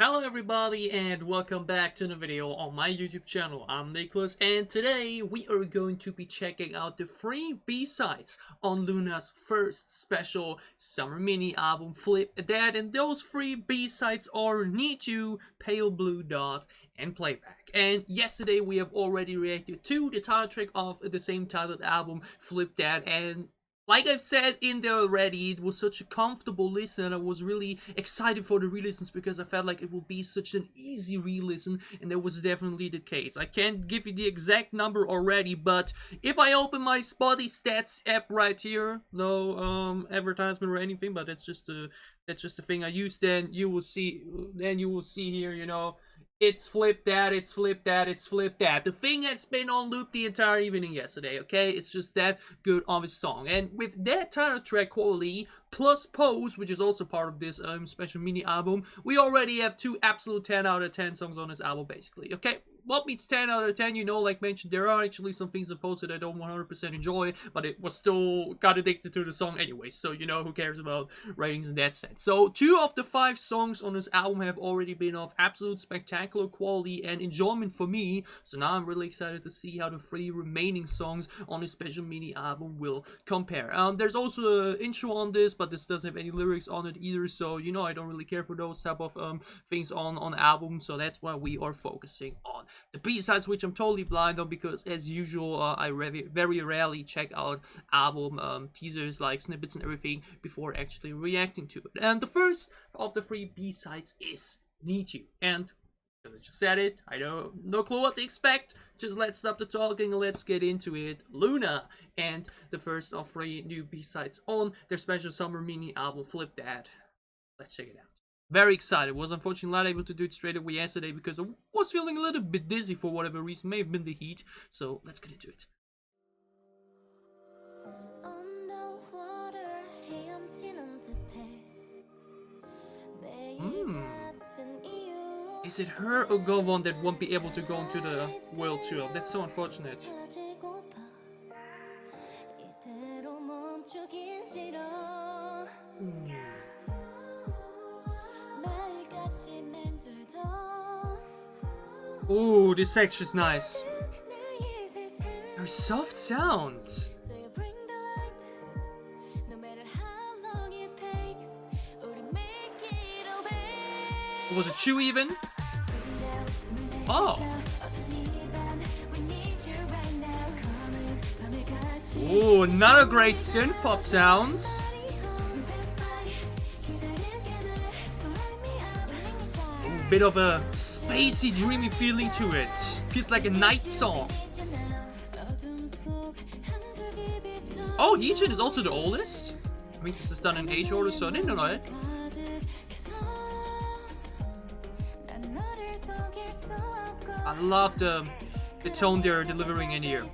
Hello everybody and welcome back to the video on my YouTube channel. I'm Nicholas and today we are going to be checking out the free B-sides on LOONA's first special summer mini album Flip That, and those free B-sides are Need You, Pale Blue Dot and Playback. And yesterday we have already reacted to the title track of the same titled album Flip That, and like I've said in there already, it was such a comfortable listen and I was really excited for the re-listens because I felt like it would be such an easy re-listen, and that was definitely the case. I can't give you the exact number already, but if I open my Spotify stats app right here, no advertisement or anything, but that's just the thing I use, then you will see here, it's Flip That, it's Flip That, it's Flip That. The thing has been on loop the entire evening yesterday, okay? It's just that good of a song. And with that title track quality, plus Pose, which is also part of this special mini album, we already have two absolute 10 out of 10 songs on this album, basically, okay? What means 10 out of 10, like mentioned, there are actually some things in Pose that I don't 100% enjoy, but it was still got addicted to the song anyway, so who cares about ratings in that sense. So 2 of the 5 songs on this album have already been of absolute spectacular quality and enjoyment for me, so now I'm really excited to see how the 3 remaining songs on this special mini album will compare. There's also an intro on this, but this doesn't have any lyrics on it either, so I don't really care for those type of things on albums, so that's why we are focusing on the B-sides, which I'm totally blind on because, as usual, I very rarely check out album teasers, like snippets and everything, before actually reacting to it. And the first of the 3 B-sides is Need You. And I just said it, I don't no clue what to expect. Just let's stop the talking and let's get into it. LOONA, and the first of 3 new B-sides on their special summer mini album Flip That. Let's check it out. Very excited. Was unfortunately not able to do it straight away yesterday because I was feeling a little bit dizzy for whatever reason. May have been the heat. So let's get into it. Is it her or Govon that won't be able to go into the world tour? That's so unfortunate. Ooh, this section's nice. Her soft sounds. Was it 2 even? Oh. Ooh, another great synth pop sounds. Bit of a spacey, dreamy feeling to it. Feels like a night song. Oh, Heejin is also the oldest? I mean, this is done in age order, so I didn't know it. I love the tone they're delivering in here.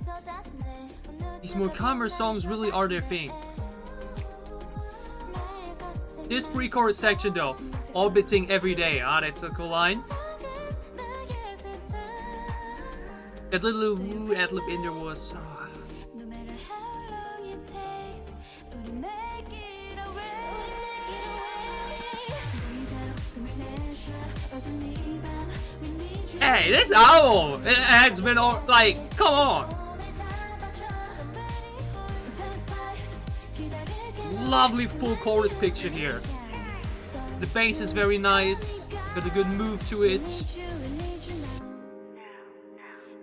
These more calmer songs really are their thing. This pre-chorus section though, orbiting every day. Ah, that's a cool line. That little woo ad-lib in there was... Hey, this album, it has been like, come on. Lovely full chorus picture here. The bass is very nice, got a good move to it.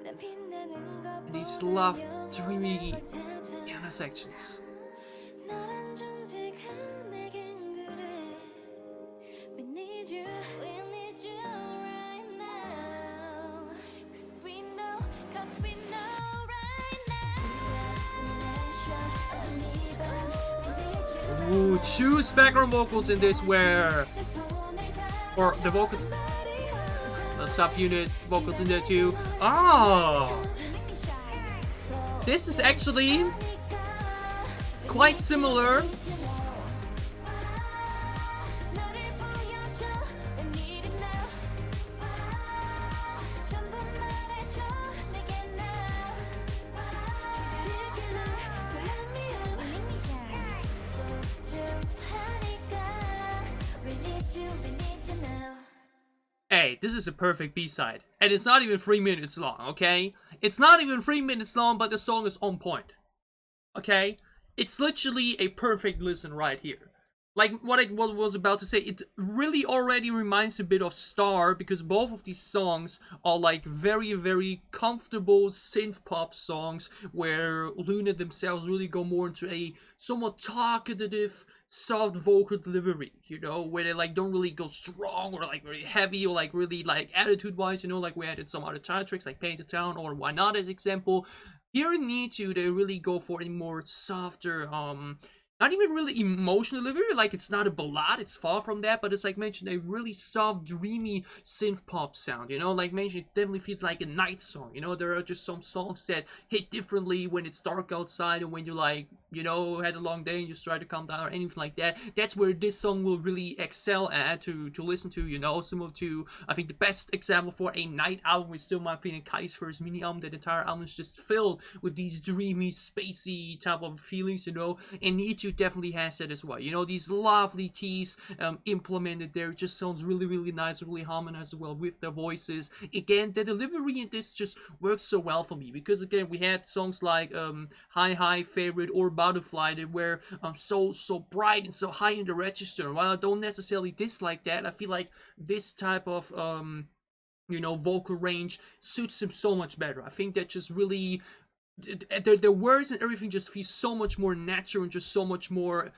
And these love dreamy piano sections. Ooh, 2 background vocals in this or the vocals, the subunit vocals in there too. Oh, this is actually quite similar. hey, this is a perfect B-side. And it's not even 3 minutes long, okay? It's not even 3 minutes long, but the song is on point. Okay? It's literally a perfect listen right here. Like what I was about to say, it really already reminds a bit of Star, because both of these songs are like very, very comfortable synth pop songs where LOONA themselves really go more into a somewhat talkative, soft vocal delivery, you know, where they like don't really go strong or like very heavy or like really like attitude wise, you know, like we had in some other title tracks like Painted Town or Why Not as example. Here in Need You, they really go for a more softer, not even really emotional delivery, like it's not a ballad, it's far from that, but it's like mentioned, a really soft, dreamy synth pop sound, you know, like mentioned, it definitely feels like a night song, you know, there are just some songs that hit differently when it's dark outside and when you like, you know, had a long day and just try to calm down or anything like that. That's where this song will really excel at to listen to, you know, similar to, I think the best example for a night album is still my opinion, Kai's first mini album. That entire album is just filled with these dreamy, spacey type of feelings, you know, and Need You definitely has that as well, you know, these lovely keys implemented there. It just sounds really, really nice, really harmonized well with the voices. Again, the delivery in this just works so well for me, because again, we had songs like Hi Favorite or Butterfly that were so bright and so high in the register. And while I don't necessarily dislike that, I feel like this type of you know, vocal range suits him so much better. I think that just really the words and everything just feels so much more natural and just so much more,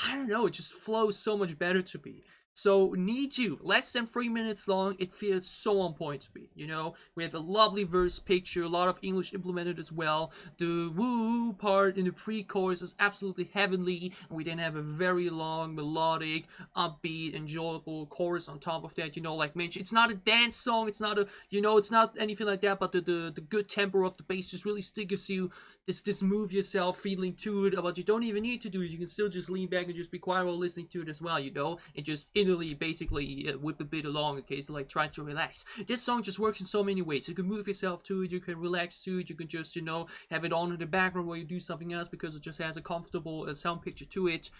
I don't know, it just flows so much better to me. So Need You, less than 3 minutes long, it feels so on point to me, you know. We have a lovely verse picture, a lot of English implemented as well. The woo part in the pre-chorus is absolutely heavenly, and we then have a very long, melodic, upbeat, enjoyable chorus on top of that, you know, like mentioned. It's not a dance song, it's not a, you know, it's not anything like that, but the good tempo of the bass just really still gives you this move yourself feeling to it, but you don't even need to do it. You can still just lean back and just be quiet while listening to it as well, you know, and just basically whip a bit along in case you like try to relax. This song just works in so many ways. You can move yourself to it, you can relax to it, you can just, you know, have it on in the background while you do something else because it just has a comfortable sound picture to it.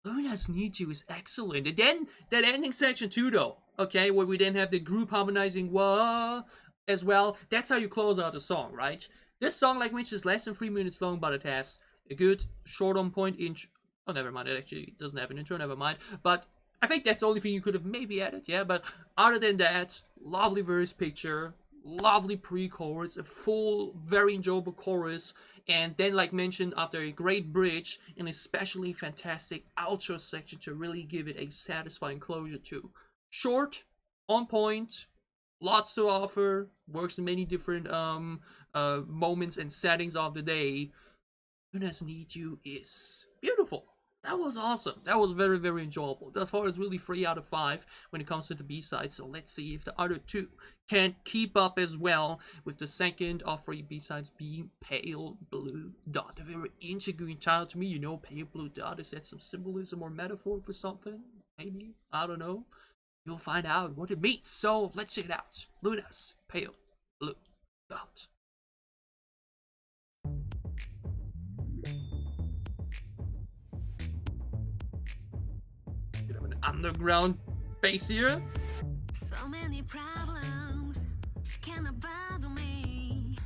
LOONA's Need You is excellent. And then that ending section too though, okay, where we then have the group harmonizing wah as well. That's how you close out the song, right? This song, like mentioned, is less than 3 minutes long, but it has a good short on point intro. Oh, never mind, it actually doesn't have an intro, never mind. But I think that's the only thing you could have maybe added, yeah, but other than that, lovely verse picture, lovely pre-chorus, a full, very enjoyable chorus, and then, like mentioned, after a great bridge, an especially fantastic outro section to really give it a satisfying closure to. Short, on point, lots to offer, works in many different moments and settings of the day. LOONA's Need You is beautiful. That was awesome. That was very, very enjoyable. Thus far, it's really 3 out of 5 when it comes to the B-sides. So let's see if the other two can keep up as well, with the second of 3 B-sides being Pale Blue Dot. A very intriguing title to me. You know, Pale Blue Dot, is that some symbolism or metaphor for something? Maybe? I don't know. You'll find out what it means. So let's check it out. LOONA's Pale Blue Dot. Bit of an underground bass here. So many problems cannot bother me.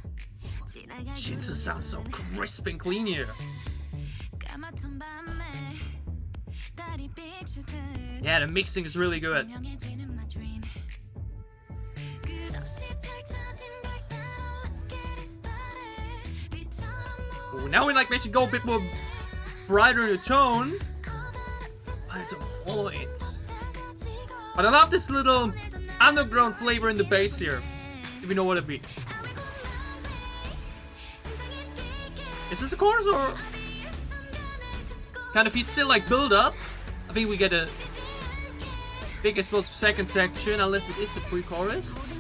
Shinsu sounds so crisp and clean here. Yeah, the mixing is really good. Ooh, now we like maybe go a bit more brighter in the tone. But it's a point. But I love this little underground flavor in the bass here, if you know what I mean. Is this the chorus or kind of feels still like build up? I think we get a big explosive second section, unless it is a pre-chorus.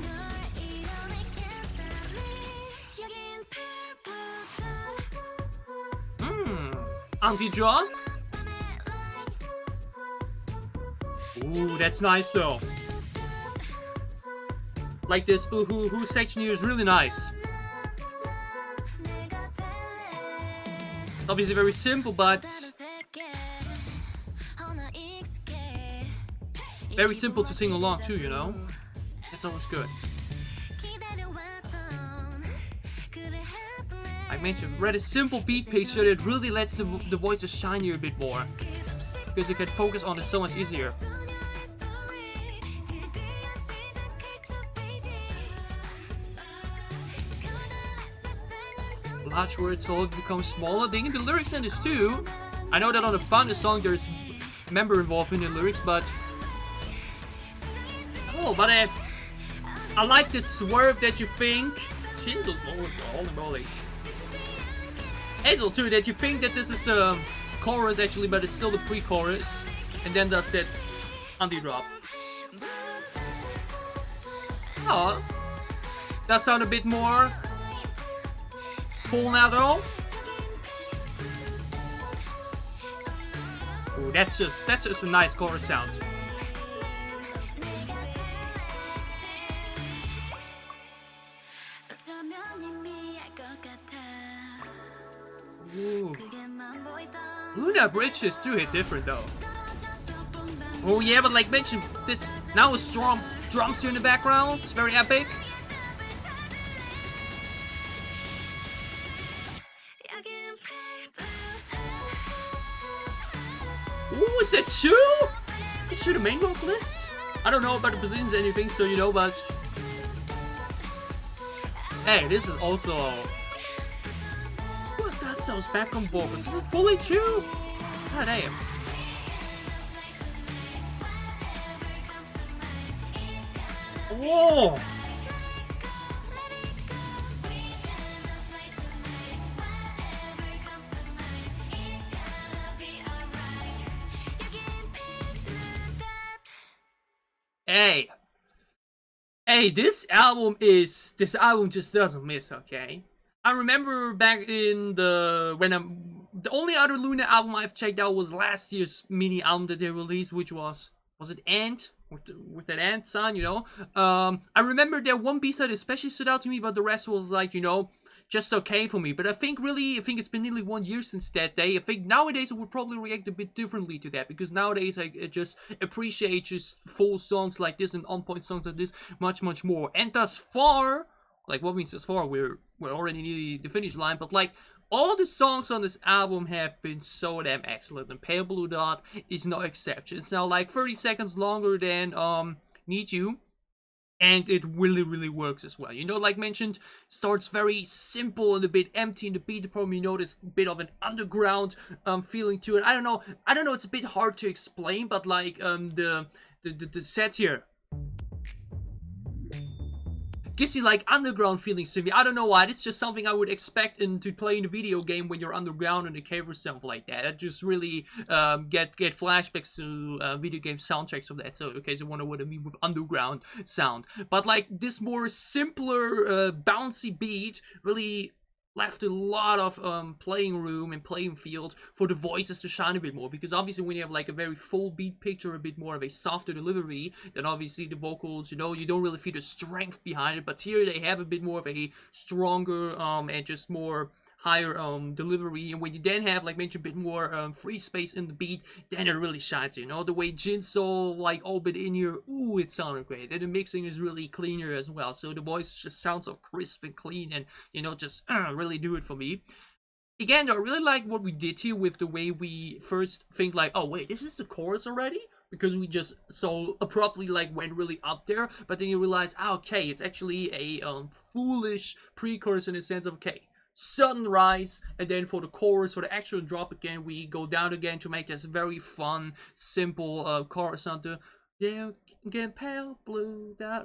Anti-John. Ooh, that's nice though. Like this ooh hoo hoo section here is really nice. Obviously very simple, but very simple to sing along too, you know? That's always good. I mentioned, read a simple beat picture that really lets the voices shine here a bit more, because you can focus on it so much easier. Large words all become smaller. Digging the lyrics in this too. I know that on the Fun song there's member involved in the lyrics, but I like the swerve that you think. Holy moly. Hazel too, that you think that this is the chorus actually, but it's still the pre-chorus, and then does that anti-drop. Oh, that sound a bit more cool now though. Ooh, that's just a nice chorus sound. Ooh. LOONA bridges do hit different though. Oh yeah, but like mentioned, this now with strong drums here in the background, it's very epic. Ooh, is that Chu? Is Chu the main vocalist? I don't know about the positions or anything, so you know, but hey, this is also what does those background vocals? Is it fully Chu? God damn. Whoa! Hey, this album just doesn't miss, okay? I remember back in the only other LOONA album I've checked out was last year's mini album that they released, which was it Ant? With that Ant sign, you know? I remember that one B-side especially stood out to me, but the rest was like, you know, just okay for me. But I think it's been nearly 1 year since that day. I think nowadays I would probably react a bit differently to that, because nowadays I just appreciate just full songs like this and on-point songs like this much more. And thus far, like what means thus far, we're already nearly the finish line, but like all the songs on this album have been so damn excellent, and Pale Blue Dot is no exception. It's now like 30 seconds longer than Need You. And it really works as well. You know, like mentioned, starts very simple and a bit empty in the beat. Probably notice a bit of an underground feeling to it. I don't know. It's a bit hard to explain, but like the set here gives you like underground feelings to me. I don't know why. It's just something I would expect to play in a video game when you're underground in a cave or something like that. I just really get flashbacks to video game soundtracks of that. So in case you wonder what I mean with underground sound. But like this more simpler bouncy beat really left a lot of playing room and playing field for the voices to shine a bit more, because obviously when you have like a very full beat picture, a bit more of a softer delivery, then obviously the vocals, you know, you don't really feel the strength behind it, but here they have a bit more of a stronger and just more higher delivery. And when you then have, like mentioned, a bit more free space in the beat, then it really shines, you know, the way Jinso like all bit in here, ooh, it sounded great, and the mixing is really cleaner as well, so the voice just sounds so crisp and clean, and you know, just really do it for me. Again, I really like what we did here with the way we first think like, oh wait, this is the chorus already? Because we just so abruptly like went really up there, but then you realize, okay, it's actually a foolish pre-chorus in the sense of, okay, sunrise, and then for the chorus, for the actual drop again, we go down again to make this very fun, simple chorus sound to, yeah, get pale blue dot,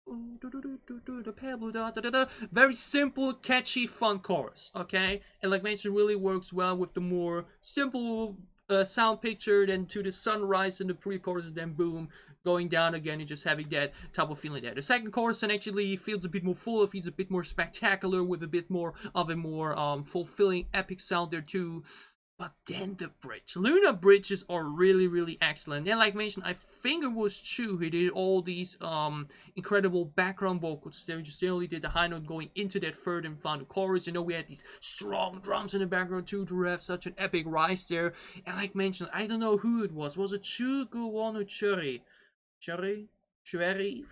the pale blue dot, da, da, da. Very simple, catchy, fun chorus, okay? And like mentioned, really works well with the more simple sound picture, then to the sunrise and the pre-chorus, and then boom, going down again and just having that type of feeling there. The second chorus then actually feels a bit more full, feels a bit more spectacular, with a bit more of a more fulfilling epic sound there too. But then the bridge. LOONA bridges are really excellent. And like mentioned, I think it was Chu who did all these incredible background vocals. They just generally did the high note going into that third and final chorus. You know, we had these strong drums in the background too to have such an epic rise there. And like mentioned, I don't know who it was. Was it Chu, Gowon, or Cherry? Sanctuary.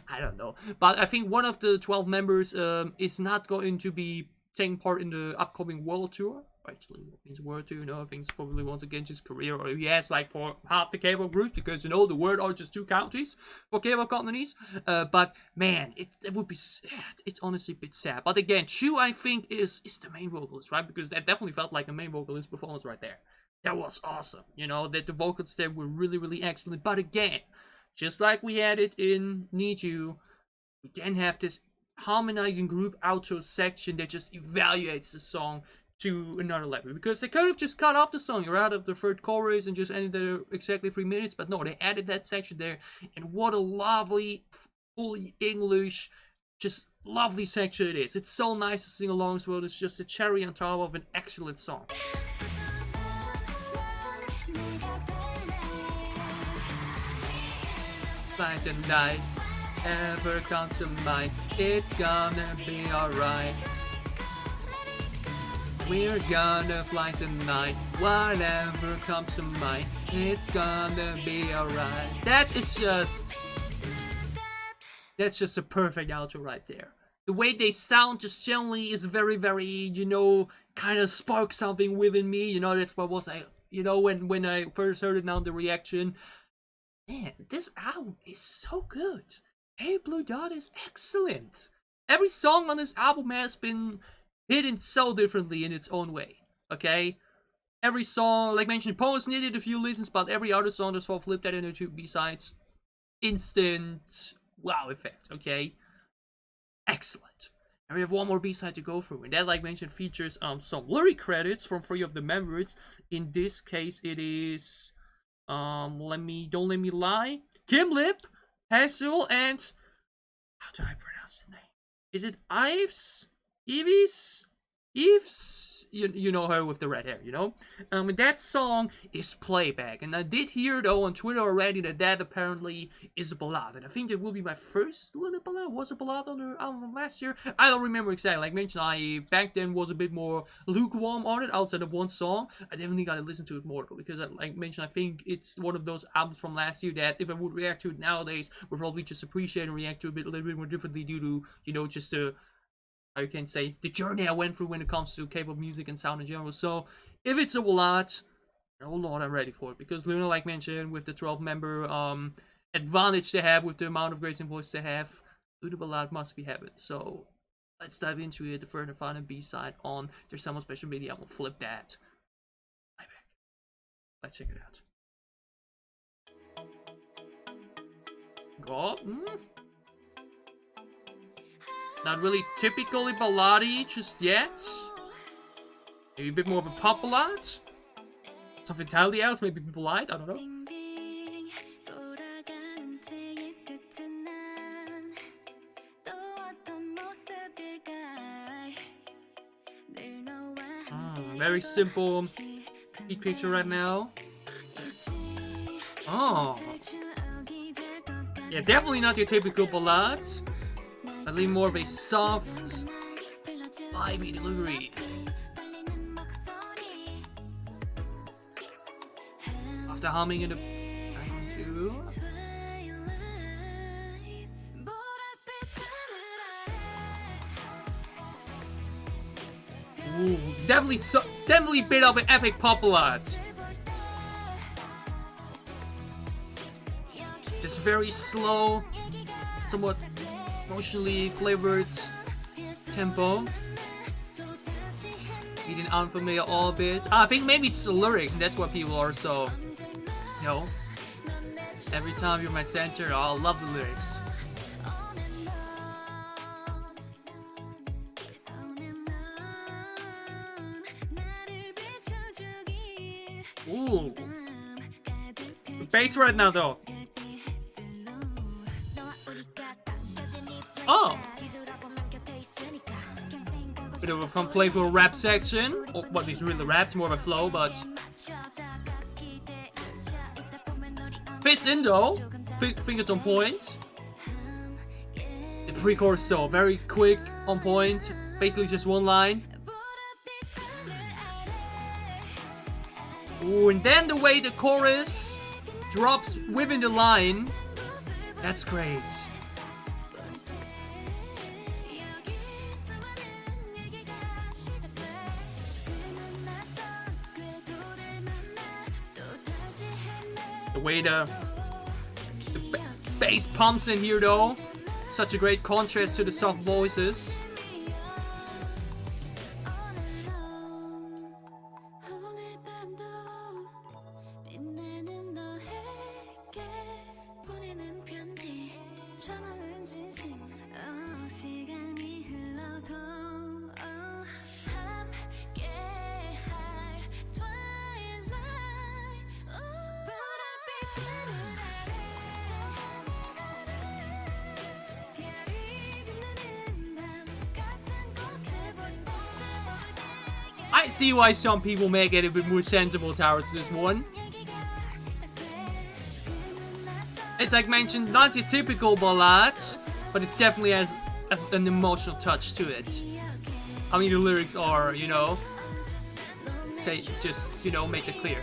I don't know. But I think one of the 12 members is not going to be taking part in the upcoming world tour. Actually, what means world tour? You know, I think it's probably once again just career, or he has like for half the K-pop group, because you know the world are just 2 countries for K-pop companies. But man, it would be sad. It's honestly a bit sad. But again, Chu, I think is the main vocalist, right? Because that definitely felt like a main vocalist performance right there. That was awesome. You know, that the vocals there were really, really excellent. But again, just like we had it in Need You, we then have this harmonizing group outro section that just evaluates the song to another level. Because they could have just cut off the song, you're out of the third chorus and just ended there exactly 3 minutes. But no, they added that section there. And what a lovely, fully English, just lovely section it is. It's so nice to sing along as well. It's just a cherry on top of an excellent song. Fly tonight, ever come to mind, it's gonna be alright. We're gonna fly tonight, whatever comes to mind, it's gonna be alright. That's just a perfect outro right there. The way they sound just generally is very, very, you know, kind of sparks something within me. You know, that's what was I, you know, when I first heard it, now the reaction. Man, this album is so good. Hey Blue Dot is excellent. Every song on this album has been hidden so differently in its own way. Okay? Every song, like mentioned, Pose needed a few listens, but every other song just for Flip That into 2 B-sides. Instant wow effect, okay? Excellent. And we have one more B-side to go through, and that, like mentioned, features some lyric credits from 3 of the members. In this case, it is don't let me lie, Kim Lip, Hazel, and how do I pronounce the name? Is it Ives? You know her with the red hair, you know? And that song is Playback. And I did hear, though, on Twitter already that apparently is a ballad. And I think it will be my first LOONA ballad. Was a ballad on the album last year? I don't remember exactly. Like mentioned, I back then was a bit more lukewarm on it outside of one song. I definitely gotta listen to it more, though, because like mentioned, I think it's one of those albums from last year that if I would react to it nowadays, would probably just appreciate and react to it a little bit more differently due to, you know, just I can say the journey I went through when it comes to K-pop music and sound in general. So if it's a ballad, oh lord, I'm ready for it, because LOONA, like mentioned, with the 12-member advantage they have with the amount of grace and voice they have, LOONA ballad must be heaven. So let's dive into it. The third and final B-side on their Summer Spcial Mini Album, Flip That. Playback. Let's check it out. Go. Not really typically ballady just yet. Maybe a bit more of a pop ballad. Something entirely else, maybe people lied, I don't know. Very simple beat picture right now. Oh. Yeah, definitely not your typical ballad. I leave more of a soft, vibey delivery. After humming in the background too. Ooh, definitely a bit of an epic pop ballad. Just very slow, somewhat emotionally flavored tempo. Being unfamiliar all a bit. I think maybe it's the lyrics, and that's what people are so, you know. Every time you're my center, I love the lyrics. Ooh. The bass right now though. Oh! Bit of a fun playful rap section. Or what is really rap, it's more of a flow, but fits in though. Think it's on point. The pre-chorus though, very quick, on point. Basically just one line. Ooh, and then the way the chorus drops within the line. That's great. The way the bass pumps in here though, such a great contrast to the soft voices. I see why some people may get a bit more sensible towards this one. It's like mentioned, not your typical ballad, but it definitely has an emotional touch to it. I mean, the lyrics are, you know, say, just, you know, make it clear.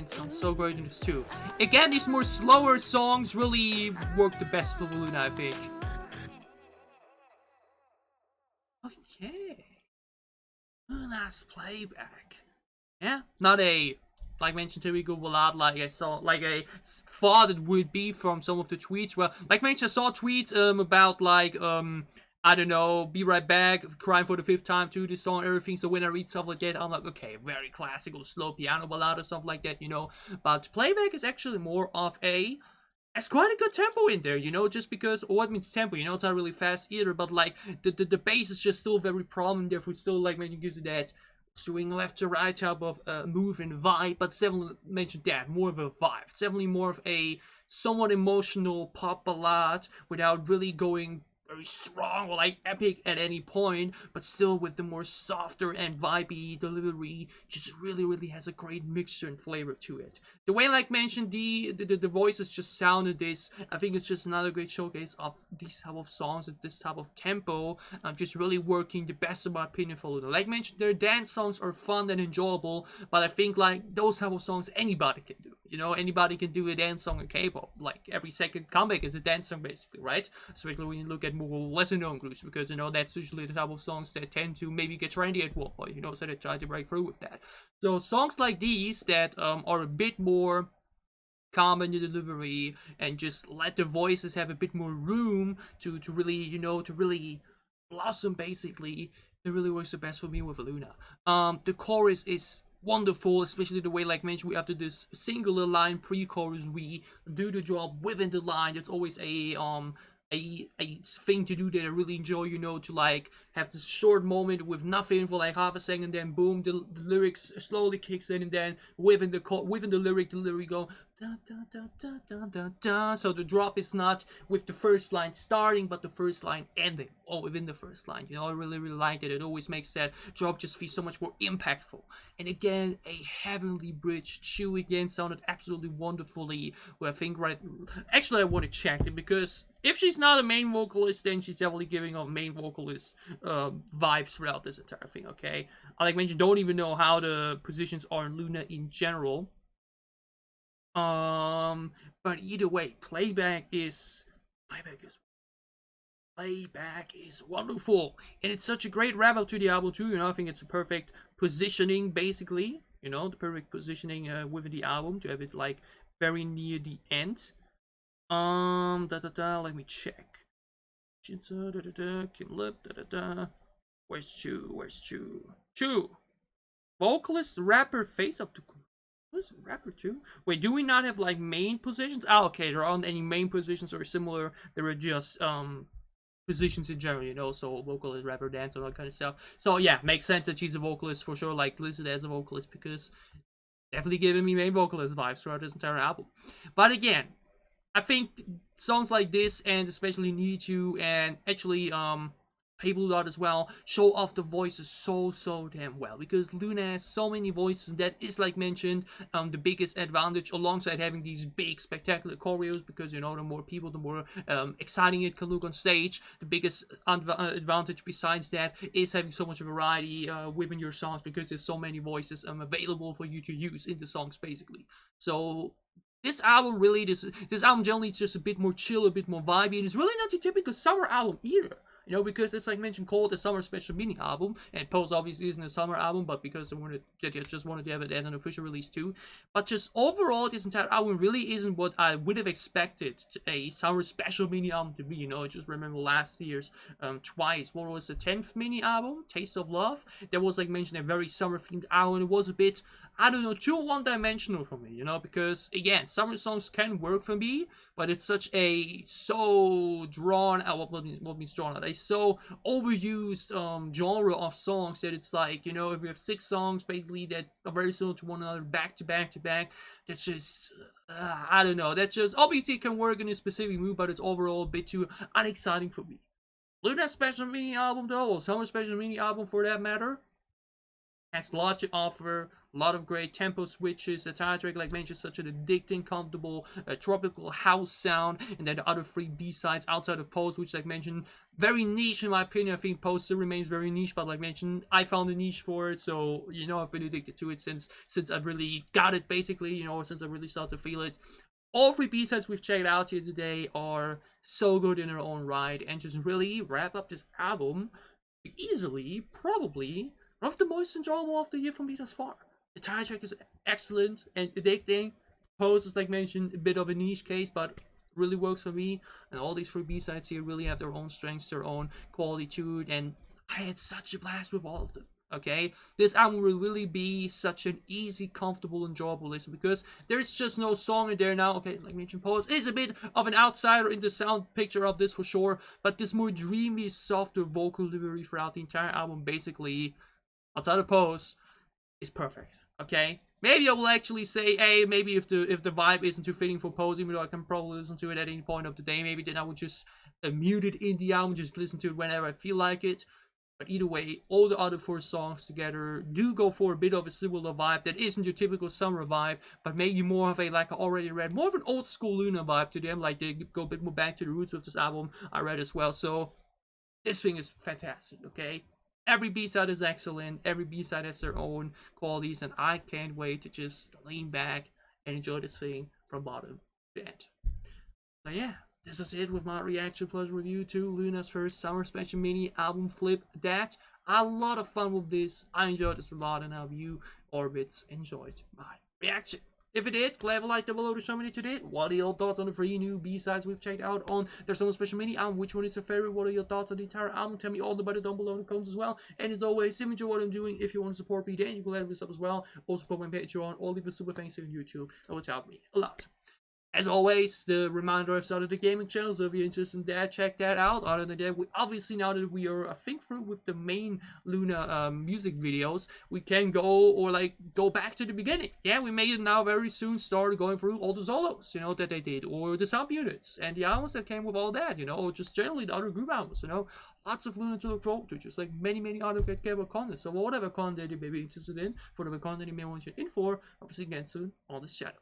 Sounds so great in this too. Again, these more slower songs really work the best for LOONA, I think. Okay. LOONA's Playback. Yeah, not a, like mentioned, typical ballad like I thought it would be from some of the tweets. Well, like mentioned, I saw tweets about like I don't know, Be Right Back, crying for the 5th time to this song, everything. So when I read stuff like that, I'm like, okay, very classical, slow piano ballad or stuff like that, you know. But Playback is actually more of a, it's quite a good tempo in there, you know, just because, or what means tempo, you know, it's not really fast either, but like, the bass is just still very prominent, therefore still like maybe gives you that swing left to right type of move and vibe, but definitely mentioned that, more of a vibe. It's definitely more of a somewhat emotional pop ballad without really going very strong or like epic at any point, but still with the more softer and vibey delivery, just really has a great mixture and flavor to it. The way, like mentioned, the voices just sounded this, I think it's just another great showcase of these type of songs at this type of tempo. Just really working the best in my opinion for LOONA. Like mentioned, their dance songs are fun and enjoyable, but I think like those type of songs anybody can do. You know, anybody can do a dance song in K-pop. Like every second comeback is a dance song basically, right? Especially when you look at more lesser known groups, because you know that's usually the type of songs that tend to maybe get trendy at one point, you know, so they try to break through with that. So songs like these that are a bit more calm in the delivery and just let the voices have a bit more room to really, you know, to really blossom basically, it really works the best for me with LOONA. The chorus is wonderful, especially the way, like mentioned, we after this singular line pre-chorus, we do the drop within the line. It's always a thing to do that I really enjoy, you know, to like have this short moment with nothing for like half a second, then boom, the lyrics slowly kicks in, and then within the lyric go da da da da da da da. So the drop is not with the first line starting, but the first line ending, or within the first line. You know, I really like it. It always makes that drop just feel so much more impactful. And again, a heavenly bridge. Chu again sounded absolutely wonderfully. Well, I think actually I want to check it, because if she's not a main vocalist, then she's definitely giving off main vocalist vibes throughout this entire thing, okay? Like I mentioned, don't even know how the positions are in LOONA in general. But either way, Playback is wonderful. And it's such a great wrap up to the album too, you know. I think it's a perfect positioning, basically. You know, the perfect positioning within the album to have it like very near the end. Let me check. Kim Lip, Where's Chu? Vocalist, rapper, face up to. What is rapper too? Wait, do we not have like main positions? Ah, okay, there aren't any main positions or similar. There are just positions in general, you know, so vocalist, rapper, dancer, all that kind of stuff. So yeah, makes sense that she's a vocalist for sure, like listed as a vocalist, because definitely giving me main vocalist vibes throughout this entire album. But again, I think songs like this, and especially Need You, and actually able to as well show off the voices so damn well, because LOONA has so many voices. That is, like mentioned, the biggest advantage, alongside having these big spectacular choreos, because you know, the more people, the more exciting it can look on stage. The biggest advantage besides that is having so much variety within your songs, because there's so many voices available for you to use in the songs basically. So this album really, this album generally is just a bit more chill, a bit more vibey, and it's really not your typical summer album either. You know, because it's like mentioned, called the Summer Spcial Mini Album, and Pose obviously isn't a summer album, but because they just wanted to have it as an official release too. But just overall, this entire album really isn't what I would have expected a Summer Spcial Mini Album to be. You know, I just remember last year's Twice, what was the 10th mini album, Taste of Love? That was, like mentioned, a very summer themed album. It was a bit, I don't know, too one-dimensional for me, you know, because again, summer songs can work for me, but it's such a drawn out, what means drawn out, a so overused genre of songs that it's like, you know, if we have 6 songs basically that are very similar to one another back to back to back, that's just I don't know, that just obviously can work in a specific mood, but it's overall a bit too unexciting for me. LOONA's special mini album though, or Summer Spcial Mini Album for that matter, has a lot to offer, a lot of great tempo switches, a title track like mentioned, such an addicting, comfortable, tropical house sound, and then the other 3 B-sides outside of Pose, which like mentioned, very niche in my opinion. I think Pose still remains very niche, but like mentioned, I found a niche for it, so you know, I've been addicted to it since I've really got it basically, you know, since I really started to feel it. All 3 B-sides we've checked out here today are so good in their own right, and just really wrap up this album easily, probably one of the most enjoyable of the year for me thus far. The title track is excellent and addicting. Pose is, like mentioned, a bit of a niche case, but really works for me. And all these 3 B-sides here really have their own strengths, their own quality to it, and I had such a blast with all of them. Okay, this album will really be such an easy, comfortable, enjoyable listen, because there's just no song in there now. Okay, like mentioned, Pose is a bit of an outsider in the sound picture of this for sure, but this more dreamy, softer vocal delivery throughout the entire album, basically, outside of Pose, is perfect. Okay, maybe I will actually say, hey, maybe if the vibe isn't too fitting for Pose, even though I can probably listen to it at any point of the day, maybe then I would just mute it in the album, just listen to it whenever I feel like it. But either way, all the other 4 songs together do go for a bit of a similar vibe that isn't your typical summer vibe, but maybe more of a, like I already read, more of an old school LOONA vibe to them. Like they go a bit more back to the roots with this album, I read as well. So this thing is fantastic, okay? Every B-side is excellent, every B-side has their own qualities, and I can't wait to just lean back and enjoy this thing from bottom to end. So yeah, this is it with my reaction plus review to LOONA's first Summer Spcial Mini Album, Flip That. I had a lot of fun with this, I enjoyed this a lot, and I hope you, Orbits, enjoyed my reaction. If it did, leave a like down below to show me that you did. What are your thoughts on the 3 new B-sides we've checked out on their Summer Spcial Mini Album? Which one is your favorite? What are your thoughts on the entire album? Tell me all about it down below in the comments as well. And as always, if you enjoy what I'm doing, if you want to support me, then you can let me sub as well. Also support my Patreon, or leave a super thanks on YouTube. That would help me a lot. As always, the reminder I've started the gaming channel, so if you're interested in that, check that out. Other than that, we obviously, now that we are, I think, through with the main LOONA music videos, we can go back to the beginning. Yeah, we may now very soon start going through all the solos, you know, that they did, or the sub units, and the albums that came with all that, you know, or just generally the other group albums, you know. Lots of LOONA to look forward to, just like many other Get Cable content. So whatever content you may be interested in, for the content you may want to get in for, I'll see you again soon on this channel.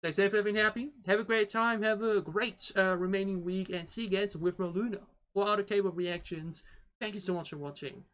Stay safe, everyone happy. Have a great time. Have a great remaining week. And see you again with more LOONA or other K-pop reactions. Thank you so much for watching.